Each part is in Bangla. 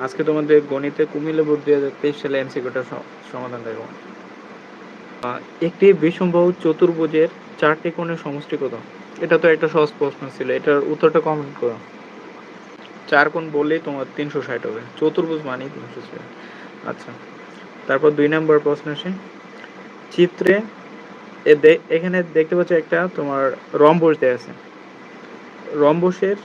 আজকে তোমাদের গণিতে কুমিল্লা বোর্ড 2023 সালে এমসিকিউটা সমাধান দেখো। একটি বিষমবাহু চতুর্ভুজের 4টি কোণের সমষ্টি কত? এটা তো একটা সহজ প্রশ্ন ছিল, এটার উত্তরটা কমেন্ট করো। 4 কোণ বললেই তোমার 360 হবে, চতুর্ভুজ মানেই 360। আচ্ছা, তারপর 2 নম্বর প্রশ্ন আসে। চিত্রে এখানে দেখতে পাচ্ছ একটা তোমার রম্বস দেয়া আছে। রম্বসের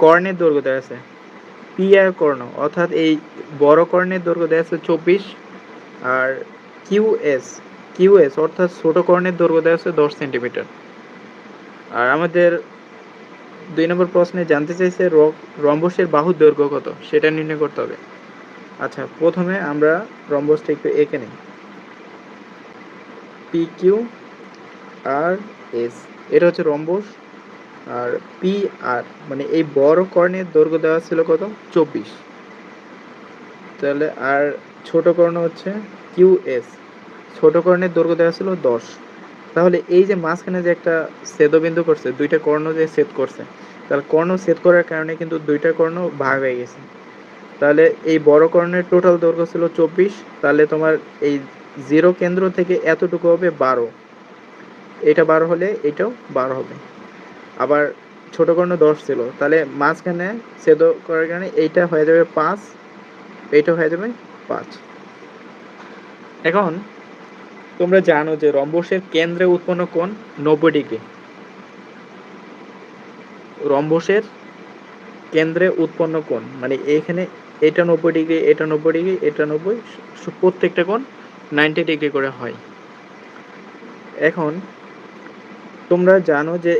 কর্ণের দৈর্ঘ্য দেয়া আছে পি আর কর্ণ, অর্থাৎ এই বড় কর্ণের দৈর্ঘ্য দেয়া আছে 24, আর কিউএস অর্থাৎ ছোট কর্ণের দৈর্ঘ্য দেওয়া আছে 10 সেন্টিমিটার। আর আমাদের 2 নম্বর প্রশ্নে জানতে চাইছে রম্বসের বাহুর দৈর্ঘ্য কত, সেটা নির্ণয় করতে হবে। আচ্ছা, প্রথমে আমরা রম্বসটা একটু এঁকে নিই। পি কিউ আর এস, এটা হচ্ছে রম্বস। আর পি আর মানে এই বড় কর্ণের দৈর্ঘ্য দেওয়া ছিল কত? 24। তাহলে আর ছোট কর্ণ হচ্ছে কিউএস, ছোট কর্ণের দৈর্ঘ্য দেওয়া ছিল 10। তাহলে এই যে মাঝখানে যে একটা ছেদবিন্দু করছে, দুইটা কর্ণ যে ছেদ করছে, তাহলে কর্ণ ছেদ করার কারণে কিন্তু দুইটা কর্ণ ভাগ হয়ে গেছে। তাহলে এই বড় কর্ণের টোটাল দৈর্ঘ্য ছিল 24, তাহলে তোমার এই জিরো কেন্দ্র থেকে এতটুকু হবে 12। এটা 12 হলে এটাও 12 হবে। আবার ছোট কর্ণ 10 ছিল, তাহলে মাঝখানে ছেদ করার কারণে এইটা হয়ে যাবে 5, এইটা হয়ে যাবে 5। এখন তোমরা জানো যে রম্বসের কেন্দ্রে উৎপন্ন কোণ 90 ডিগ্রি। রম্বসের কেন্দ্রে উৎপন্ন কোণ মানে এখানে এটা 90 ডিগ্রি, এটা 90 ডিগ্রি, এটা 90, প্রত্যেকটা কোণ 90 ডিগ্রি করে হয়। এখন তোমরা জানো যে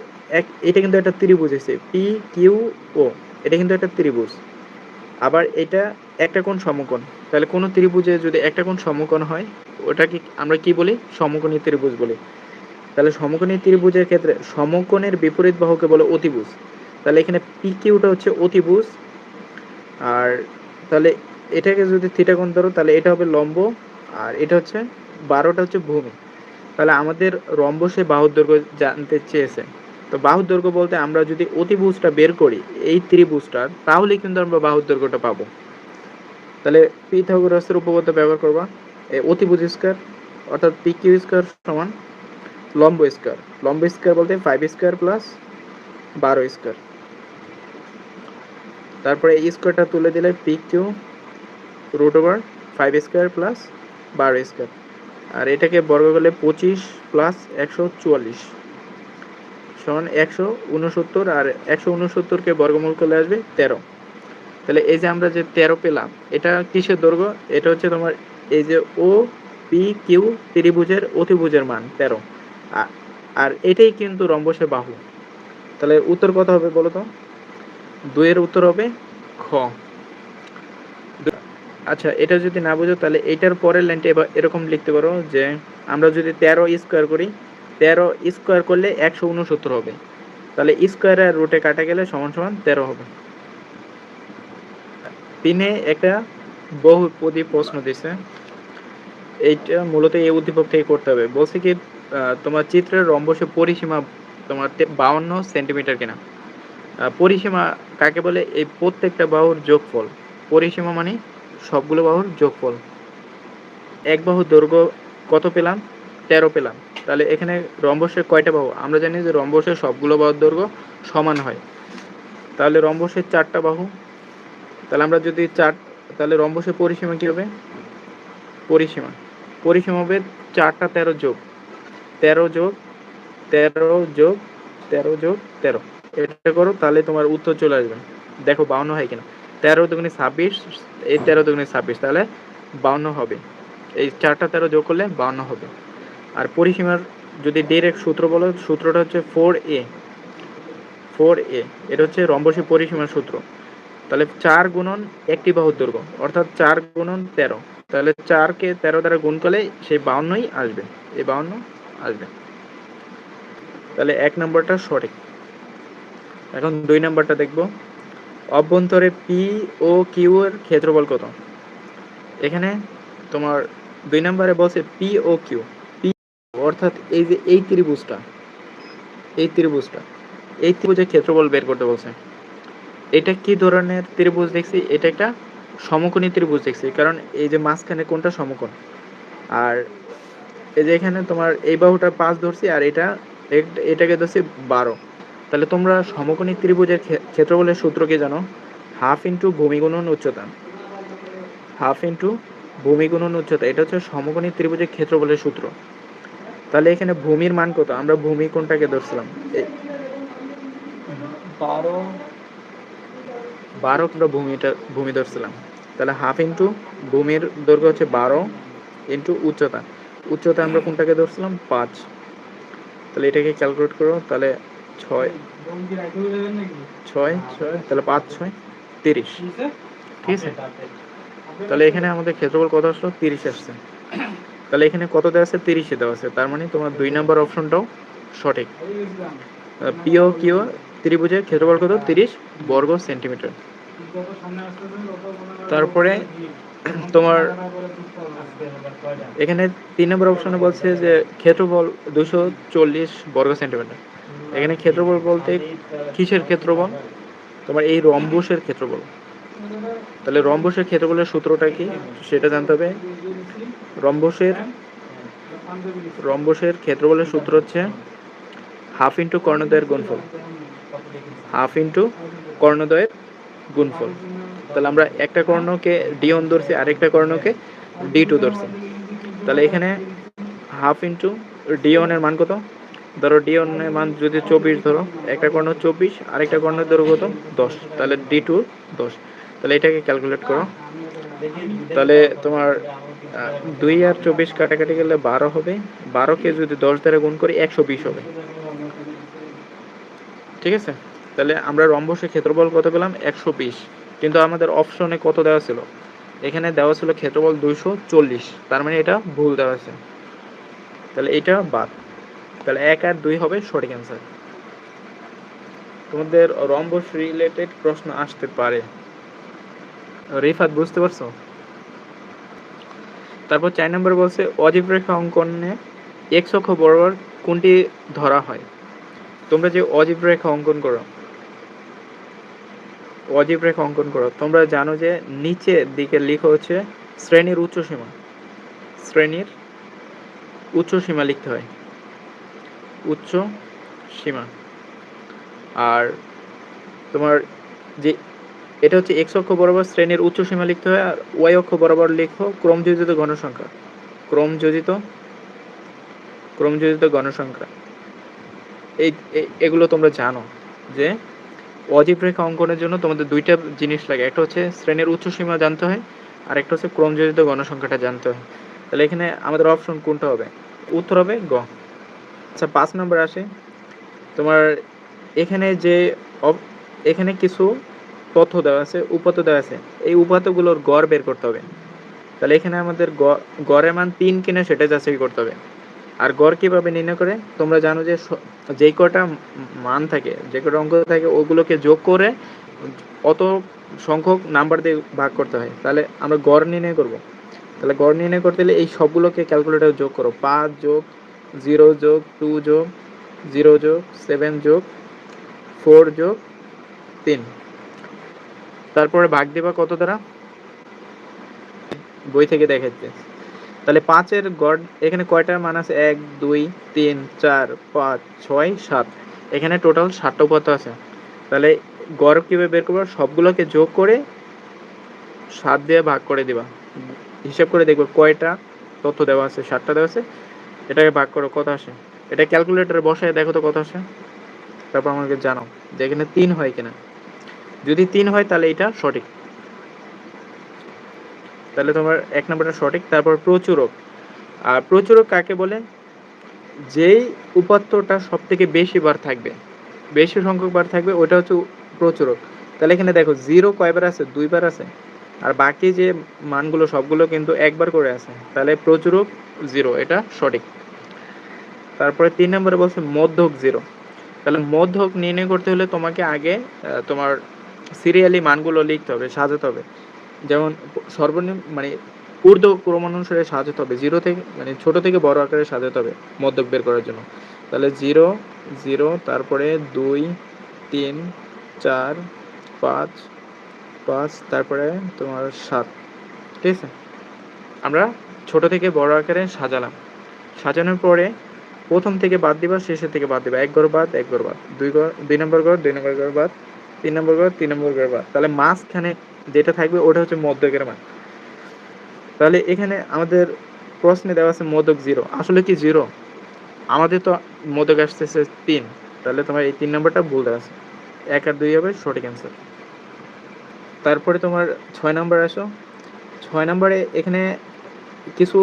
এটা কিন্তু একটা ত্রিভুজ আছে পি কিউ ও, এটা কিন্তু একটা ত্রিভুজ। আবার এটা একটা কোণ সমকোণ, তাহলে কোনো ত্রিভুজে যদি একটা কোণ সমকোণ হয় ওটাকে আমরা কি বলি? সমকোণী ত্রিভুজ বলি। তাহলে সমকোণী ত্রিভুজের ক্ষেত্রে সমকোণের বিপরীত বাহুকে বলে অতিভুজ। তাহলে এখানে পি কিউটা হচ্ছে অতিভুজ। আর তাহলে এটাকে যদি থিটা কোণ ধরো তাহলে এটা হবে লম্ব, আর এটা হচ্ছে 12টা হচ্ছে ভূমি। তাহলে আমাদের রম্বসে বাহুর দৈর্ঘ্য জানতে চেয়েছে। তো বাহুর দৈর্ঘ্য বলতে আমরা যদি অতিভুজটা বের করি এই ত্রিভুজটার, তাহলে কিন্তু আমরা বাহুর দৈর্ঘ্যটা পাবো। তাহলে পিথাগোরাসের উপপাদ্য ব্যবহার করবা। অতিভুজ স্কয়ার অর্থাৎ পি কিউ স্কয়ার সমান লম্ব স্কয়ার। লম্ব স্কয়ার বলতে 5 স্কয়ার প্লাস 12 স্কয়ার। তারপরে এই স্কয়ারটা তুলে দিলে P Q root over 5 square plus 12 square. আর এটাকে বর্গ করলে 25 প্লাস 144 সমান 169, আর 169কে বর্গমূল করলে আসবে 13। তাহলে এই যে আমরা যে 13 পেলাম, এটা কিসের দৈর্ঘ্য? এটা হচ্ছে তোমার এই যে ও পি কিউ ত্রিভুজের অতিভুজের মান 13, আর এটাই কিন্তু রম্বসের বাহু। তাহলে উত্তর কত হবে বলো তো? 2 এর উত্তর হবে খ। আচ্ছা, এটা যদি না বুঝো তাহলে এটার পরের লাইনটা এবার এরকম লিখতে পারো যে আমরা যদি 13 স্কয়ার করি, 13 স্কয়ার করলে 169 হবে। তাহলে স্কয়ার আর রুটে কাটা গেলে সমান সমান 13 হবে। তিনে একটা বহুপদী প্রশ্ন দিছে, এইটা মূলত এই উদ্দীপক থেকে করতে হবে। বলছে কি তোমার চিত্রের রম্বসের পরিসীমা তোমার 52 সেন্টিমিটার কিনা। পরিসীমা কাকে বলে? এই প্রত্যেকটা বাহুর যোগফল। পরিসীমা মানে সবগুলো বাহুর যোগফল। এক বাহুর দৈর্ঘ্য কত পেলাম? 13 পেলাম। তাহলে এখানে রম্বসের কয়টা বাহু? আমরা জানি যে রম্বসের সবগুলো বাহুর দৈর্ঘ্য সমান হয়। তাহলে রম্বসের 4টা বাহু। তাহলে আমরা যদি তাহলে রম্বসের পরিসীমা কী হবে? পরিসীমা হবে 4টা 13 যোগ 13 যোগ 13 যোগ 13 যোগ 13। এটা করো তাহলে তোমার উত্তর চলে আসবে। দেখো 52 হয় কিনা। 13 দুগুণে 26, এই 13 দুগুণে 26, তাহলে 52 হবে। এই 4টা 13 যোগ করলে 52 হবে। আর পরিসীমার যদি ডিরেক্ট সূত্র বলো, সূত্রটা হচ্ছে 4a। এটা হচ্ছে রম্বসের পরিসীমার সূত্র। তাহলে 4 গুণন একটি বাহুর দৈর্ঘ্য, অর্থাৎ 4 গুণন 13। তাহলে 4কে 13 দ্বারা গুণ করলে সেই 52ই আসবে, এই 52 আসবে। তাহলে 1 নম্বরটা সঠিক। এখন 2 নম্বরটা দেখব। অভ্যন্তরে পি ও কিউ এর ক্ষেত্রফল কত? এখানে তোমার 2 নম্বরে বলছে পি ও কিউ। পি অর্থাৎ এই যে এই ত্রিভুজটা, এই ত্রিভুজের ক্ষেত্রফল বের করতে বলছে। এটা কি ধরনের ত্রিভুজ দেখছি? এটা একটা সমকোণী ত্রিভুজ দেখছি, কারণ এই যে মাঝখানে কোনটা সমকোণ, আর এই যে এখানে তোমার এই বাহুটা 5 ধরছি আর এটাকে ধরছি 12। তাহলে তোমরা সমকোণী ত্রিভুজের ক্ষেত্রফলের সূত্র কি জানো? হাফ ইন্টু ভূমি গুণন উচ্চতা, হাফ ইন্টু ভূমি গুণন উচ্চতা, এটা হচ্ছে সমকোণী ত্রিভুজের ক্ষেত্রফলের সূত্র। তাহলে এখানে ভূমির মান কত? আমরা ভূমি কোনটাকে ধরছিলাম? 12 আমরা ভূমি ধরছিলাম। তাহলে হাফ ইন্টু ভূমির দৈর্ঘ্য হচ্ছে 12 ইন্টু উচ্চতা, উচ্চতা আমরা কোনটাকে ধরছিলাম? 5। তাহলে এটাকে ক্যালকুলেট করো, তাহলে 6 6 6, তাহলে 5 6 30, ঠিক আছে? তাহলে এখানে আমাদের ক্ষেত্রফল কত আসলো? 30 আসছে। তাহলে এখানে কত দেওয়া আছে? 30 দেওয়া আছে, তার মানে তোমার 2 নম্বর অপশনটাও সঠিক। পিও কিউ ত্রিভুজের ক্ষেত্রফল কত? 30 বর্গ সেন্টিমিটার। তারপরে তোমার এখানে 3 নম্বর অপশনে বলছে যে ক্ষেত্রফল 240 বর্গ সেন্টিমিটার। এখানে ক্ষেত্রফল বলতে কিসের ক্ষেত্রফল? তোমার এই রম্বসের ক্ষেত্রফল। তাহলে রম্বসের ক্ষেত্রফলের সূত্রটা কি সেটা জানতে হবে। রম্বসের ক্ষেত্রফলের সূত্র হচ্ছে হাফ ইন্টু কর্ণদ্বয়ের গুণফল, হাফ ইন্টু কর্ণদ্বয়ের গুণফল। তাহলে আমরা একটা কর্ণকে D1 ধরছি, আরেকটা কর্ণকে D2 ধরছি। তাহলে এখানে হাফ ইন্টু D1 এর মান কত? ধরো D1 এর মান যদি 24 ধরো, একটা কর্ণ 24, আরেকটা কর্ণের দৈর্ঘ্য কত? 10, তাহলে D2 10। তাহলে এটাকে ক্যালকুলেট করো। তাহলে তোমার 2 আর 24 কাটাকাটি গেলে 12 হবে, 12কে যদি 10 দ্বারা গুণ করি 120 হবে, ঠিক আছে? তাহলে আমরা রম্বসের ক্ষেত্রফল কত পেলাম? 120। কিন্তু আমাদের অপশনে কত দেওয়া ছিল? এখানে দেওয়া ছিল ক্ষেত্রফল 240, তার মানে এটা ভুল দেওয়া আছে, তাহলে এটা বাদ। তাহলে 1 আর 2 হবে সঠিক অ্যান্সার। তোমাদের রম্বস রিলেটেড প্রশ্ন আসতে পারে। রিফাত, বুঝতে পারছো? তারপর 4 নম্বর বলছে অজীব রেখা অঙ্কনে এক্স অক্ষ বরাবর কোনটি ধরা হয়? তোমরা যে অজীব রেখা অঙ্কন করো, অজীব রেখা অঙ্কন করো, তোমরা জানো যে নিচের দিকে লিখো হচ্ছে শ্রেণীর উচ্চ সীমা, শ্রেণীর উচ্চ সীমা লিখতে হয়, উচ্চ সীমা। আর তোমার যে এটা হচ্ছে এক্স অক্ষ বরাবর শ্রেণীর উচ্চ সীমা লিখতে হয়, আর ওয়াই অক্ষ বরাবর লিখো ক্রমযোজিত গণসংখ্যা, ক্রমযোজিত গণসংখ্যা। এগুলো তোমরা জানো যে অজীব রেখা অঙ্কনের জন্য তোমাদের দুইটা জিনিস লাগে, একটা হচ্ছে শ্রেণীর উচ্চ সীমা জানতে হয়, আর একটা হচ্ছে ক্রমযোজিত গণসংখ্যাটা জানতে হয়। তাহলে এখানে আমাদের অপশন কোনটা হবে? উত্তর হবে গ। আচ্ছা, 5 নম্বর আসে তোমার। এখানে যে এখানে কিছু তথ্য দেওয়া আছে, উপাত্ত দেওয়া আছে, এই উপাত্তগুলোর গড় বের করতে হবে। তাহলে এখানে আমাদের গড়ের মান 3 কিনা সেটা যাচাই করতে হবে। আর গড় কীভাবে নির্ণয় করে? তোমরা জানো যে যেই কটা মান থাকে, যে কটা অঙ্ক থাকে, ওগুলোকে যোগ করে অত সংখ্যক নাম্বার দিয়ে ভাগ করতে হয়। তাহলে আমরা গড় নির্ণয় করব। তাহলে গড় নির্ণয় করতে হলে এই সবগুলোকে ক্যালকুলেটরে যোগ করো। 5 যোগ 0 যোগ 2 যোগ 0 যোগ 7 যোগ 4 যোগ 3, তারপরে ভাগ দিবা কত দ্বারা? বই থেকে দেখাচ্ছে। তাহলে 5-এর গড় এখানে কয়টা মান আছে? 1 2 3 4 5 6 7, এখানে টোটাল 7টা উপাত্ত আছে। তাহলে গড় কীভাবে বের করবো? সবগুলোকে যোগ করে 7 দিয়ে ভাগ করে দিবা, হিসাব করে দেখবো কয়টা তথ্য দেওয়া আছে। 7টা দেওয়া আছে, এটাকে ভাগ করো, কত আসে? এটা ক্যালকুলেটরে বসায় দেখো তো কত আসে, তারপর আমাকে জানাও যে এখানে 3 হয় কিনা। যদি 3 হয় তাহলে এটা সঠিক। তাহলে তোমার 1 নম্বরটা সঠিক। তারপর প্রচুরক। আর প্রচুরক কাকে বলে? যেই উপাত্তটা সব থেকে বেশি বার থাকবে, বেশি সংখ্যক বার থাকবে, ওটা হচ্ছে প্রচুরক। তাহলে এখানে দেখো 0 কয়বার আছে? 2 বার আছে, আর বাকি যে মানগুলো সবগুলো কিন্তু একবার করে আছে, তাহলে প্রচুরক 0, এটা সঠিক। তারপরে 3 নম্বরে বলছে মধ্যক 0। তাহলে মধ্যক নির্ণয় করতে হলে তোমাকে আগে তোমার সিরিয়ালি মানগুলো লিখতে হবে, সাজাতে হবে। যেমন সর্বনিম্ন মানে ঊর্ধ্ব ক্রমানুসারে সাজাতে হবে, 0 থেকে মানে ছোট থেকে বড় আকারে সাজাতে হবে মধ্যক বের করার জন্য। তাহলে 0 0, তারপরে 2 3 4 5 5, তারপরে তোমার 7, ঠিক আছে? আমরা ছোট থেকে বড় আকারে সাজালাম। সাজানোর পরে প্রথম থেকে বাদ দিবা, শেষের থেকে বাদ দিবা। 1 ঘর বাদ, 1 ঘর বাদ। 2 নম্বর ঘর, 2 নম্বর ঘর বাদ। 3 নম্বর ঘর, 3 নম্বর ঘর বাদ। তাহলে মাঝখানে যেটা থাকবে ওটা হচ্ছে মধ্যকের মান। তাহলে এখানে আমাদের প্রশ্নে দেওয়া আছে মধ্যক 0। আসলে কি 0? আমাদের তো মধ্যক আসতেছে 3। তাহলে তোমার এই 3 নম্বরটা ভুল দেওয়া আছে। 1 আর 2 হবে সঠিক অ্যান্সার। তারপরে তোমার 6 নম্বরে আসো। 6 নম্বরে এখানে কিছু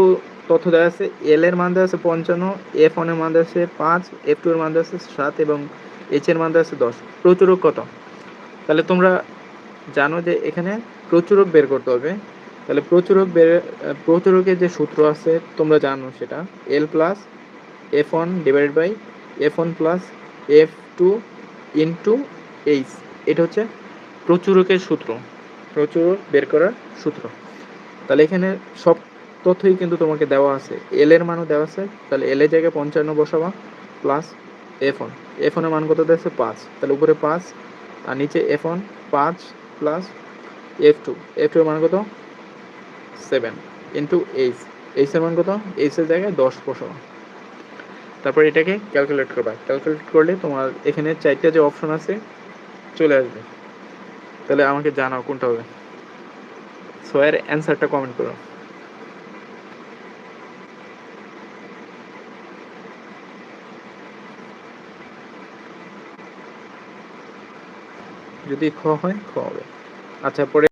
তথ্য দেওয়া আছে। এল এর মান দেওয়া আছে 55, F1 এর মান দেওয়া আছে 5, F2 এর মান দেওয়া আছে 7 এবং H এর মান দেওয়া আছে 10। প্রচুরক কত? তাহলে তোমরা জানো যে এখানে প্রচুরক বের করতে হবে। তাহলে প্রচুরকের যে সূত্র আছে তোমরা জানো সেটা L plus F1 divided by F1 plus F2 into H। এটা হচ্ছে প্রচুরকের সূত্র, প্রচুরক বের করার সূত্র। তাহলে এখানে সব তথ্যই কিন্তু তোমাকে দেওয়া আছে। এল এর মানও দেওয়া আছে। তাহলে এল এর জায়গায় 55 বসাবা প্লাস F1। F1 এর মান কত দেওয়া আছে? 5। তাহলে উপরে 5 আর নিচে F1 5 প্লাস F2। F2 এর মান কত? 7 ইন্টু H। H এর মান কত? H এর জায়গায় 10 বসাবা। তারপর এটাকে ক্যালকুলেট করবা। ক্যালকুলেট করলে তোমার এখানে 4টা যে অপশন আছে চলে আসবে। তাহলে আমাকে জানাও কোনটা হবে। সো এর অ্যান্সারটা কমেন্ট করো। যদি খ হয় খ হবে। আচ্ছা, পরে